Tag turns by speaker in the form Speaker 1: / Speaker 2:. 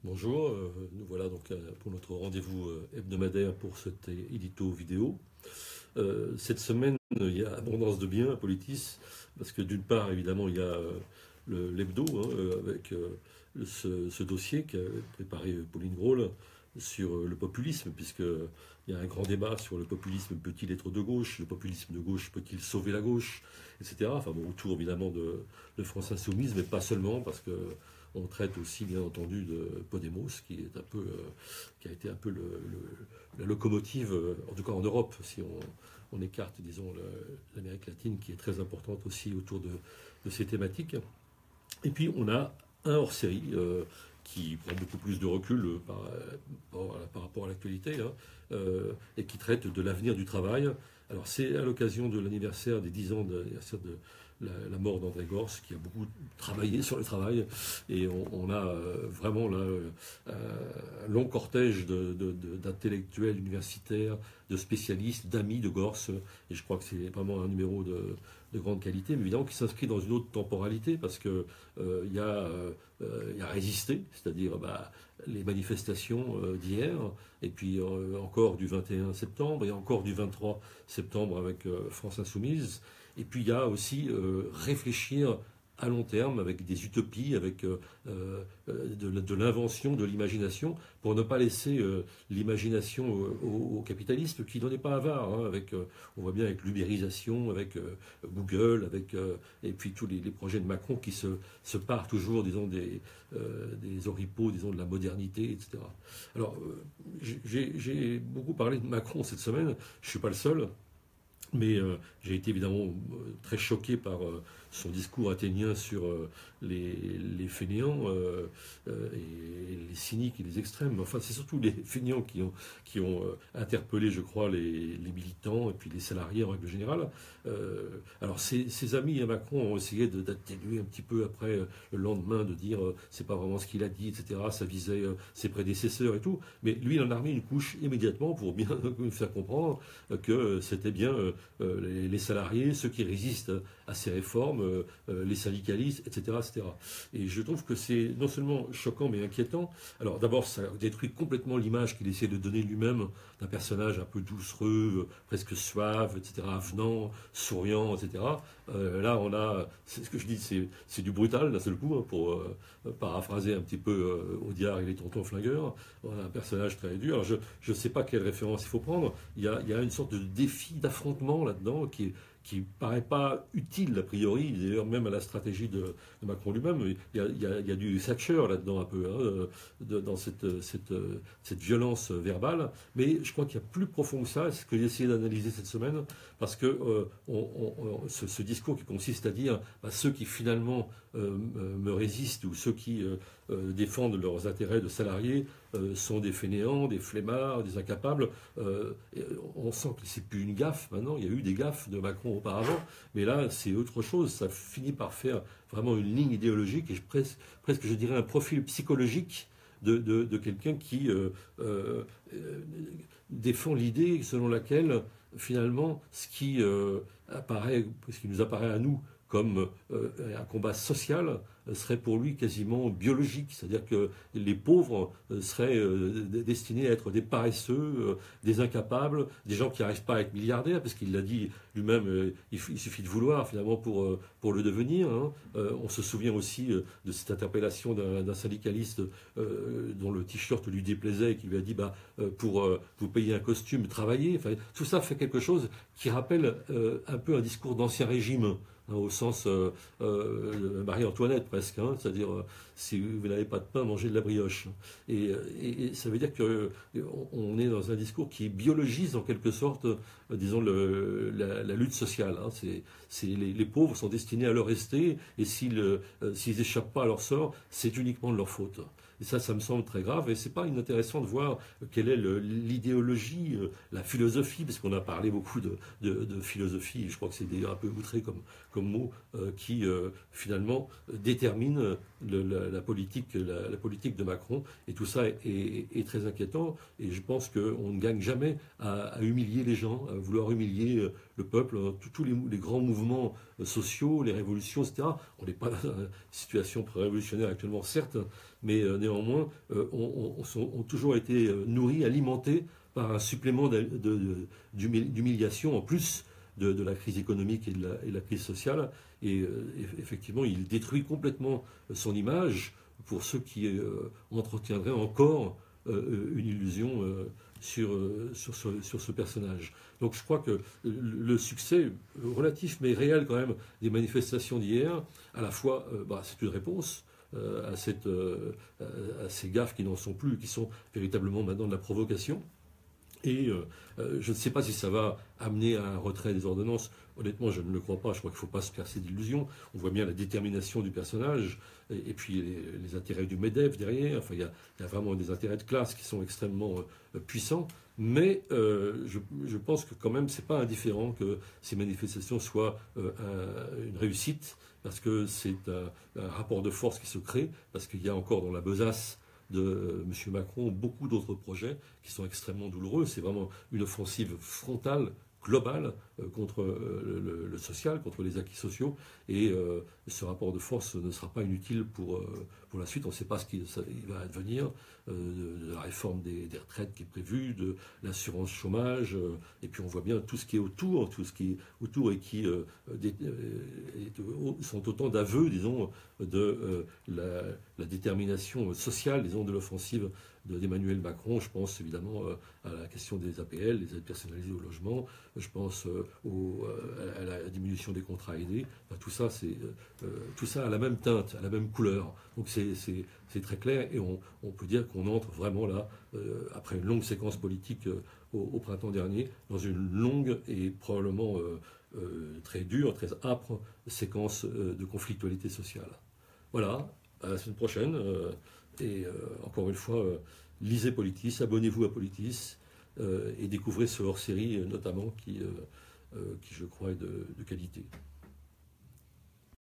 Speaker 1: Bonjour, nous voilà donc pour notre rendez-vous hebdomadaire pour cet édito vidéo. Cette semaine, il y a abondance de biens à Politis, parce que d'une part, évidemment, il y a l'hebdo, hein, avec ce dossier qu'a préparé Pauline Grohl sur le populisme, puisqu'il y a un grand débat sur le populisme peut-il être de gauche, le populisme de gauche peut-il sauver la gauche, etc. Enfin bon, autour évidemment de France Insoumise, mais pas seulement, parce que on traite aussi, bien entendu, de Podemos, qui a été un peu la locomotive, en tout cas en Europe, si on écarte, disons, l'Amérique latine, qui est très importante aussi autour de ces thématiques. Et puis, on a un hors-série qui prend beaucoup plus de recul par rapport à l'actualité, hein, et qui traite de l'avenir du travail. Alors, c'est à l'occasion de l'anniversaire des 10 ans de l'anniversaire de la mort d'André Gors, qui a beaucoup travaillé sur le travail, et on a vraiment là un long cortège d'intellectuels universitaires, de spécialistes, d'amis de Gors, et je crois que c'est vraiment un numéro de grande qualité, mais évidemment qui s'inscrit dans une autre temporalité, parce que il y a résisté, c'est-à-dire les manifestations d'hier, et puis encore du 21 septembre, et encore du 23 septembre avec France Insoumise. Et puis il y a aussi réfléchir à long terme avec des utopies, avec de l'invention, de l'imagination, pour ne pas laisser l'imagination au capitalisme qui n'en est pas avare, hein, on voit bien avec l'ubérisation, avec Google, et puis tous les projets de Macron qui se partent toujours, disons, des oripeaux, disons, de la modernité, etc. Alors, j'ai beaucoup parlé de Macron cette semaine, je ne suis pas le seul. Mais j'ai été évidemment très choqué par son discours athénien sur les fainéants et les cyniques et les extrêmes. Enfin, c'est surtout les fainéants qui ont interpellé, je crois, les militants et puis les salariés en règle générale. Alors, ses amis à Macron ont essayé d'atténuer un petit peu après le lendemain, de dire c'est pas vraiment ce qu'il a dit, etc. Ça visait ses prédécesseurs et tout. Mais lui, il en a remis une couche immédiatement pour bien nous faire comprendre que c'était bien les salariés, ceux qui résistent à ces réformes, les syndicalistes, etc., etc. Et je trouve que c'est non seulement choquant mais inquiétant. Alors d'abord, ça détruit complètement l'image qu'il essaie de donner lui-même d'un personnage un peu doucereux, presque suave, etc., avenant, souriant, etc. Là, c'est ce que je dis, c'est du brutal d'un seul coup, hein, pour paraphraser un petit peu Audiard et les tontons flingueurs. On a un personnage très dur. Alors, je ne sais pas quelle référence il faut prendre. Il y a une sorte de défi, d'affrontement là-dedans qui paraît pas utile a priori, d'ailleurs même à la stratégie de Macron lui-même. Il y a du Thatcher là-dedans un peu, hein, dans cette violence verbale. Mais je crois qu'il y a plus profond que ça, c'est ce que j'ai essayé d'analyser cette semaine, parce que ce discours qui consiste à dire ceux qui finalement me résistent, ou ceux qui défendent leurs intérêts de salariés sont des fainéants, des flemmards, des incapables. On sent que c'est plus une gaffe maintenant. Il y a eu des gaffes de Macron auparavant, mais là c'est autre chose. Ça finit par faire vraiment une ligne idéologique, et presque je dirais un profil psychologique de quelqu'un qui défend l'idée selon laquelle finalement ce qui nous apparaît à nous comme un combat social serait pour lui quasiment biologique, c'est-à-dire que les pauvres seraient destinés à être des paresseux, des incapables, des gens qui n'arrivent pas à être milliardaires, parce qu'il l'a dit lui-même, il suffit de vouloir finalement pour le devenir, hein. On se souvient aussi de cette interpellation d'un syndicaliste dont le t-shirt lui déplaisait, et qui lui a dit pour vous payer un costume, travaillez. Enfin, tout ça fait quelque chose qui rappelle un peu un discours d'ancien régime, hein, au sens Marie-Antoinette presque, hein, c'est-à-dire si vous n'avez pas de pain, mangez de la brioche. Et ça veut dire qu'on est dans un discours qui biologise en quelque sorte, disons, la lutte sociale, hein. Les pauvres sont destinés à le rester, et s'ils échappent pas à leur sort, c'est uniquement de leur faute. Et ça me semble très grave, et c'est pas inintéressant de voir quelle est l'idéologie, la philosophie, parce qu'on a parlé beaucoup de philosophie, je crois que c'est d'ailleurs un peu outré comme mot, qui finalement détermine la politique de Macron, et tout ça est très inquiétant, et je pense qu'on ne gagne jamais à humilier les gens, à vouloir humilier le peuple, tous les grands mouvements sociaux, les révolutions, etc. On n'est pas dans une situation pré-révolutionnaire actuellement, certes, mais néanmoins, ont toujours été nourris, alimentés par un supplément d'humiliation en plus de la crise économique et de la crise sociale. Et effectivement, il détruit complètement son image pour ceux qui entretiendraient encore une illusion sur ce personnage. Donc je crois que le succès relatif mais réel quand même des manifestations d'hier, à la fois c'est une réponse à ces gaffes qui n'en sont plus, qui sont véritablement maintenant de la provocation. Et je ne sais pas si ça va amener à un retrait des ordonnances. Honnêtement, je ne le crois pas. Je crois qu'il ne faut pas se percer d'illusions. On voit bien la détermination du personnage et puis les intérêts du MEDEF derrière. Enfin, il y a vraiment des intérêts de classe qui sont extrêmement puissants. Mais je pense que quand même, ce n'est pas indifférent que ces manifestations soient une réussite parce que c'est un rapport de force qui se crée, parce qu'il y a encore dans la besace de M. Macron beaucoup d'autres projets qui sont extrêmement douloureux. C'est vraiment une offensive frontale, globale, contre le social, contre les acquis sociaux. Et ce rapport de force ne sera pas inutile pour la suite. On ne sait pas ce qu'il va advenir de la réforme des retraites qui est prévue, de l'assurance chômage. Et puis on voit bien tout ce qui est autour, et qui sont autant d'aveux, disons, de la détermination sociale, disons, de l'offensive d'Emmanuel Macron. Je pense évidemment à la question des APL, les aides personnalisées au logement. Je pense à la diminution des contrats aidés. Enfin, tout ça a la même teinte, a la même couleur. Donc c'est très clair et on peut dire qu'on entre vraiment là, après une longue séquence politique au printemps dernier, dans une longue et probablement très dure, très âpre séquence de conflictualité sociale. Voilà, à la semaine prochaine. Encore une fois, lisez Politis, abonnez-vous à Politis et découvrez ce hors-série notamment qui, je crois, est de qualité.